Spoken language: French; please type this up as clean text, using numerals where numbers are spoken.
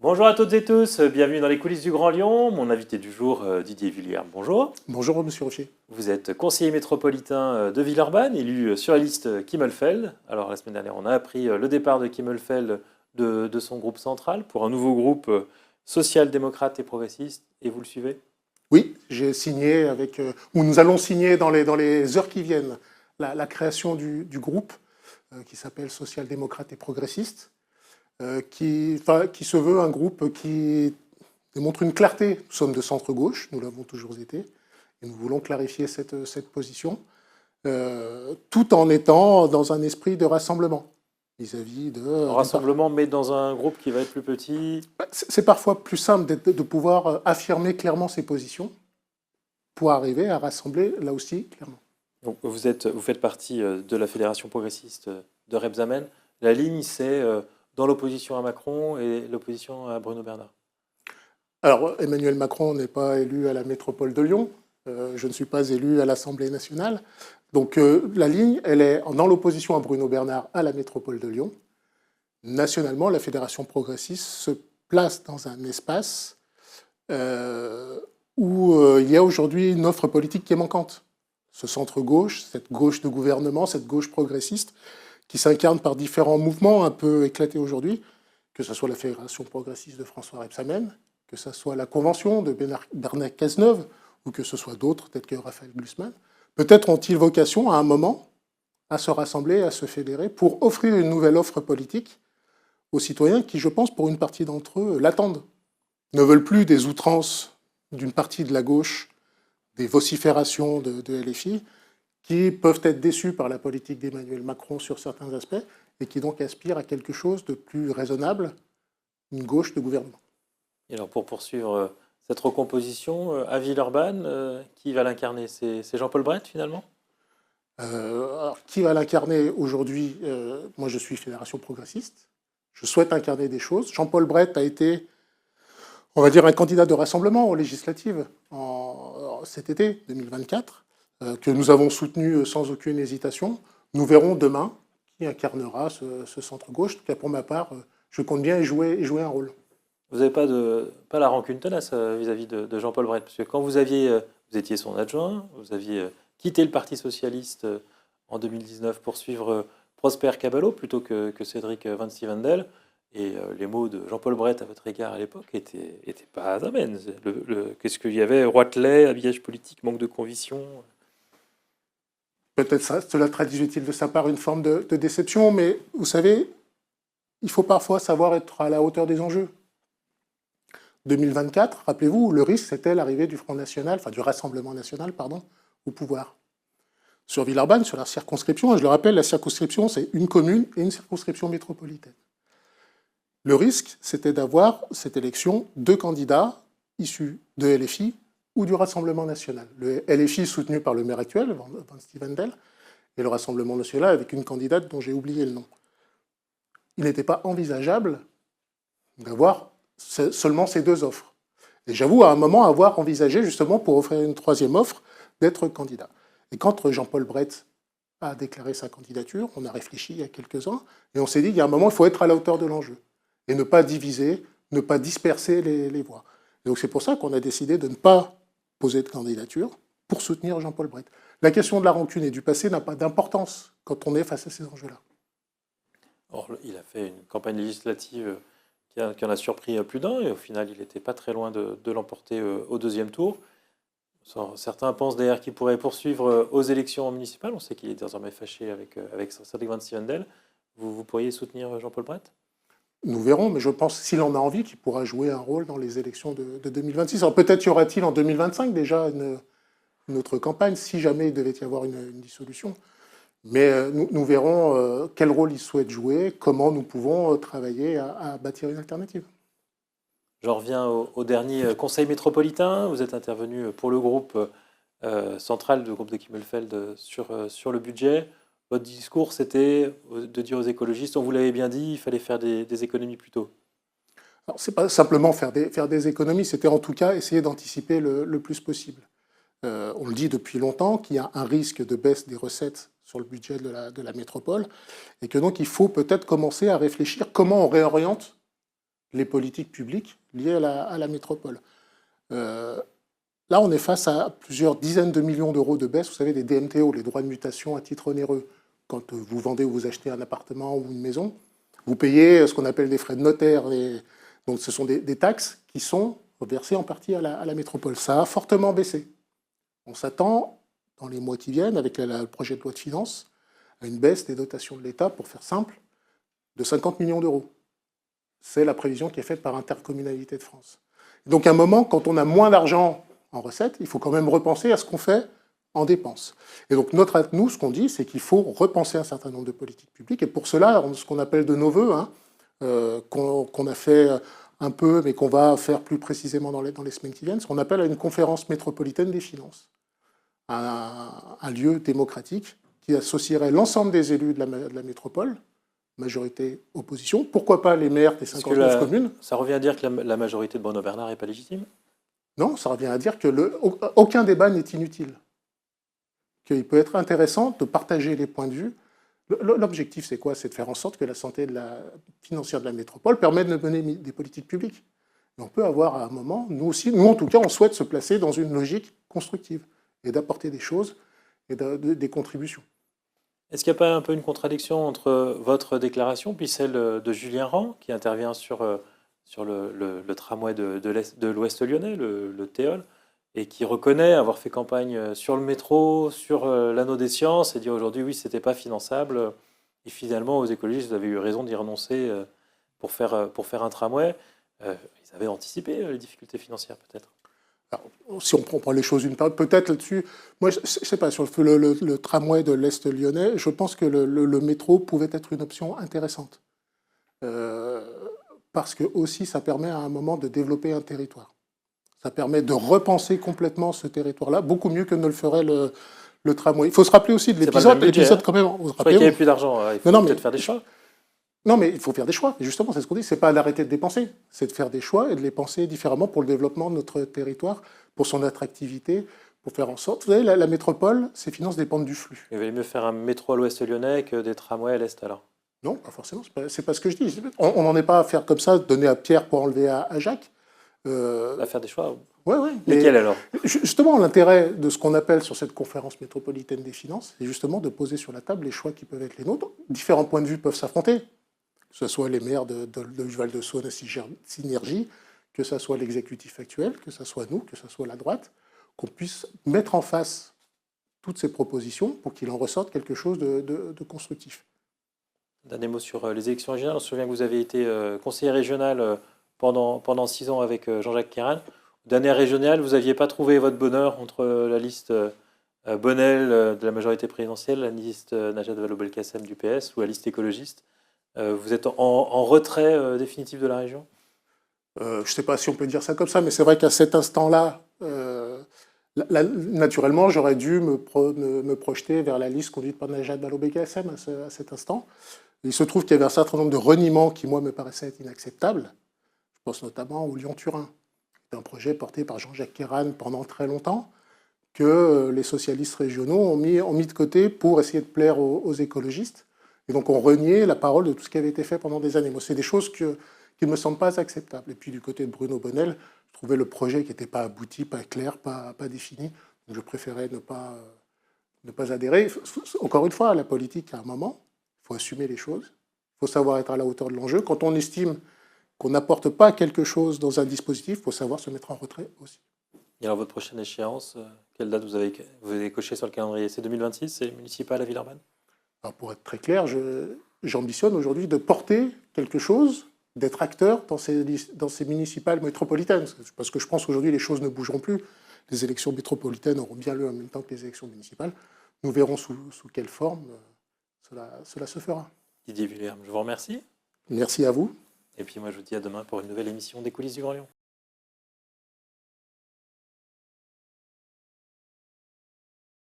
Bonjour à toutes et tous, bienvenue dans les coulisses du Grand Lyon. Mon invité du jour, Didier Vullière, bonjour. Bonjour, monsieur Rocher. Vous êtes conseiller métropolitain de Villeurbanne, élu sur la liste Kimmelfeld. Alors la semaine dernière, on a appris le départ de Kimmelfeld de son groupe central pour un nouveau groupe social-démocrate et progressiste. Et vous le suivez? Oui, j'ai signé ou nous allons signer dans les heures qui viennent la création du groupe qui s'appelle Social-démocrate et progressiste, qui se veut un groupe qui démontre une clarté. Nous sommes de centre-gauche, nous l'avons toujours été, et nous voulons clarifier cette position, tout en étant dans un esprit de rassemblement vis-à-vis de... Un rassemblement, mais dans un groupe qui va être plus petit. C'est parfois plus simple de pouvoir affirmer clairement ses positions pour arriver à rassembler là aussi clairement. Donc vous faites partie de la Fédération progressiste de Rebsamen. La ligne, c'est dans l'opposition à Macron et l'opposition à Bruno Bernard. Alors, Emmanuel Macron n'est pas élu à la métropole de Lyon, je ne suis pas élu à l'Assemblée nationale. Donc la ligne, elle est dans l'opposition à Bruno Bernard à la métropole de Lyon. Nationalement, la Fédération progressiste se place dans un espace où il y a aujourd'hui une offre politique qui est manquante. Ce centre-gauche, cette gauche de gouvernement, cette gauche progressiste, qui s'incarne par différents mouvements un peu éclatés aujourd'hui, que ce soit la Fédération progressiste de François Rebsamen, que ce soit la Convention de Bernard Cazeneuve, ou que ce soit d'autres, tels que Raphaël Glucksmann, peut-être ont-ils vocation à un moment à se rassembler, à se fédérer, pour offrir une nouvelle offre politique aux citoyens qui, je pense, pour une partie d'entre eux, l'attendent. Ne veulent plus des outrances d'une partie de la gauche, des vociférations de LFI, qui peuvent être déçus par la politique d'Emmanuel Macron sur certains aspects, et qui donc aspirent à quelque chose de plus raisonnable, une gauche de gouvernement. Et alors pour poursuivre cette recomposition, à Villeurbanne, qui va l'incarner? C'est Jean-Paul Brett finalement? Alors, qui va l'incarner aujourd'hui? Moi, je suis Fédération progressiste. Je souhaite incarner des choses. Jean-Paul Brett a été, on va dire, un candidat de rassemblement aux législatives cet été 2024, que nous avons soutenu sans aucune hésitation. Nous verrons demain qui incarnera ce centre-gauche. En tout cas, pour ma part, je compte bien y jouer un rôle. Vous n'avez pas la rancune tenace vis-à-vis de Jean-Paul Brett, parce que quand vous étiez son adjoint, vous aviez quitté le Parti socialiste en 2019 pour suivre Prosper Caballo plutôt que Cédric Van Stevendel, et les mots de Jean-Paul Brett à votre égard à l'époque étaient pas amènes. Qu'est-ce qu'il y avait? Roitelet, habillage politique, manque de conviction. Peut-être cela traduisait-il de sa part une forme de déception, mais vous savez, il faut parfois savoir être à la hauteur des enjeux. 2024, rappelez-vous, le risque, c'était l'arrivée du Front National, enfin du Rassemblement National, pardon, au pouvoir. Sur Villeurbanne, sur la circonscription, et je le rappelle, la circonscription, c'est une commune et une circonscription métropolitaine. Le risque, c'était d'avoir, cette élection, deux candidats issus de LFI ou du Rassemblement National. Le LFI soutenu par le maire actuel, Van Stevendel, et le Rassemblement National avec une candidate dont j'ai oublié le nom. Il n'était pas envisageable d'avoir seulement ces deux offres. Et j'avoue à un moment avoir envisagé, justement, pour offrir une troisième offre, d'être candidat. Et quand Jean-Paul Brett a déclaré sa candidature, on a réfléchi il y a quelques-uns, et on s'est dit qu'il y a un moment, il faut être à la hauteur de l'enjeu, et ne pas diviser, ne pas disperser les voix. Et donc c'est pour ça qu'on a décidé de ne pas poser de candidature pour soutenir Jean-Paul Brett. La question de la rancune et du passé n'a pas d'importance quand on est face à ces enjeux-là. Or, il a fait une campagne législative qui en a surpris plus d'un, et au final, il n'était pas très loin de l'emporter au deuxième tour. Certains pensent d'ailleurs qu'il pourrait poursuivre aux élections municipales. On sait qu'il est désormais fâché avec Cédric Van Stevendel. Vous pourriez soutenir Jean-Paul Brett? Nous verrons, mais je pense, s'il en a envie, qu'il pourra jouer un rôle dans les élections de 2026. Alors peut-être y aura-t-il en 2025 déjà une autre campagne, si jamais il devait y avoir une dissolution. Mais nous verrons quel rôle il souhaite jouer, comment nous pouvons travailler à bâtir une alternative. J'en reviens au dernier conseil métropolitain. Vous êtes intervenu pour le groupe central, le groupe de Kimmelfeld, sur le budget. Votre discours, c'était de dire aux écologistes, on vous l'avait bien dit, il fallait faire des économies plus tôt. Alors, c'est pas simplement faire des économies, c'était en tout cas essayer d'anticiper le plus possible. On le dit depuis longtemps qu'il y a un risque de baisse des recettes sur le budget de la métropole, et que donc il faut peut-être commencer à réfléchir comment on réoriente les politiques publiques liées à la métropole. Là, on est face à plusieurs dizaines de millions d'euros de baisse. Vous savez, les DMTO, les droits de mutation à titre onéreux. Quand vous vendez ou vous achetez un appartement ou une maison, vous payez ce qu'on appelle des frais de notaire. Donc, ce sont des taxes qui sont versées en partie à la métropole. Ça a fortement baissé. On s'attend, dans les mois qui viennent, avec le projet de loi de finances, à une baisse des dotations de l'État, pour faire simple, de 50 millions d'euros. C'est la prévision qui est faite par Intercommunalité de France. Donc, à un moment, quand on a moins d'argent en recettes, il faut quand même repenser à ce qu'on fait en dépenses. Et donc, nous, ce qu'on dit, c'est qu'il faut repenser un certain nombre de politiques publiques. Et pour cela, ce qu'on appelle de nos voeux, qu'on a fait un peu, mais qu'on va faire plus précisément dans les semaines qui viennent, ce qu'on appelle une conférence métropolitaine des finances. Un lieu démocratique qui associerait l'ensemble des élus de la métropole, majorité opposition. Pourquoi pas les maires des 59 communes? Ça revient à dire que la majorité de Bruno Bernard n'est pas légitime? Non, ça revient à dire que aucun débat n'est inutile. Qu'il peut être intéressant de partager les points de vue. L'objectif, c'est quoi? C'est de faire en sorte que la santé financière de la métropole permette de mener des politiques publiques. Et on peut avoir à un moment, nous aussi, nous en tout cas, on souhaite se placer dans une logique constructive et d'apporter des choses et des contributions. Est-ce qu'il n'y a pas un peu une contradiction entre votre déclaration puis celle de Julien Rand, qui intervient sur le tramway de l'Ouest lyonnais, le TEOL, et qui reconnaît avoir fait campagne sur le métro, sur l'anneau des sciences, et dit aujourd'hui, oui, ce n'était pas finançable. Et finalement, aux écologistes, vous avez eu raison d'y renoncer pour faire un tramway. Ils avaient anticipé les difficultés financières, peut-être. Alors, si on prend les choses d'une part, peut-être là-dessus, moi, je ne sais pas, sur le tramway de l'Est lyonnais, je pense que le métro pouvait être une option intéressante. Parce que aussi, ça permet à un moment de développer un territoire. Ça permet de repenser complètement ce territoire-là, beaucoup mieux que ne le ferait le tramway. Il faut se rappeler aussi de l'épisode quand même. Je crois qu'il n'y avait plus d'argent, il faut peut-être faire des choix. Non, mais il faut faire des choix. Et justement, c'est ce qu'on dit, c'est pas d'arrêter de dépenser, c'est de faire des choix et de les penser différemment pour le développement de notre territoire, pour son attractivité, pour faire en sorte... Vous savez, la métropole, ses finances dépendent du flux. Il valait mieux faire un métro à l'Ouest lyonnais que des tramways à l'Est, alors? Non, pas forcément, c'est pas ce que je dis. On n'en est pas à faire comme ça, donner à Pierre pour enlever à Jacques. À faire des choix. Oui. Lesquels alors? Justement, l'intérêt de ce qu'on appelle sur cette conférence métropolitaine des finances, c'est justement de poser sur la table les choix qui peuvent être les nôtres. Différents points de vue peuvent s'affronter, que ce soit les maires de Val-de-Saône et Synergie, que ce soit l'exécutif actuel, que ce soit nous, que ce soit la droite, qu'on puisse mettre en face toutes ces propositions pour qu'il en ressorte quelque chose de constructif. Dernier mot sur les élections régionales. On se souvient que vous avez été conseiller régional pendant 6 ans avec Jean-Jacques Kéran. Dernière régionale, vous n'aviez pas trouvé votre bonheur entre la liste Bonnel de la majorité présidentielle, la liste Najat Vallaud-Belkacem du PS ou la liste écologiste. Vous êtes en retrait définitif de la région? Je ne sais pas si on peut dire ça comme ça, mais c'est vrai qu'à cet instant-là, naturellement, j'aurais dû me projeter vers la liste conduite par Najat Vallaud-Belkacem à cet instant. Il se trouve qu'il y avait un certain nombre de reniements qui, moi, me paraissaient être inacceptables. Je pense notamment au Lyon-Turin. C'est un projet porté par Jean-Jacques Kéran pendant très longtemps, que les socialistes régionaux ont mis de côté pour essayer de plaire aux écologistes. Et donc on reniait la parole de tout ce qui avait été fait pendant des années. Moi, c'est des choses qui ne me semblent pas acceptables. Et puis du côté de Bruno Bonnel, je trouvais le projet qui n'était pas abouti, pas clair, pas défini. Donc je préférais ne pas adhérer. Encore une fois, la politique, à un moment, il faut assumer les choses. Il faut savoir être à la hauteur de l'enjeu. Quand on estime qu'on n'apporte pas quelque chose dans un dispositif, il faut savoir se mettre en retrait aussi. Et alors votre prochaine échéance, quelle date vous avez coché sur le calendrier? C'est 2026, c'est municipal à Villeurbanne? Alors pour être très clair, j'ambitionne aujourd'hui de porter quelque chose, d'être acteur dans ces municipales métropolitaines. Parce que je pense qu'aujourd'hui, les choses ne bougeront plus. Les élections métropolitaines auront bien lieu en même temps que les élections municipales. Nous verrons sous quelle forme cela se fera. Didier Vuillerme, je vous remercie. Merci à vous. Et puis moi, je vous dis à demain pour une nouvelle émission des coulisses du Grand Lyon.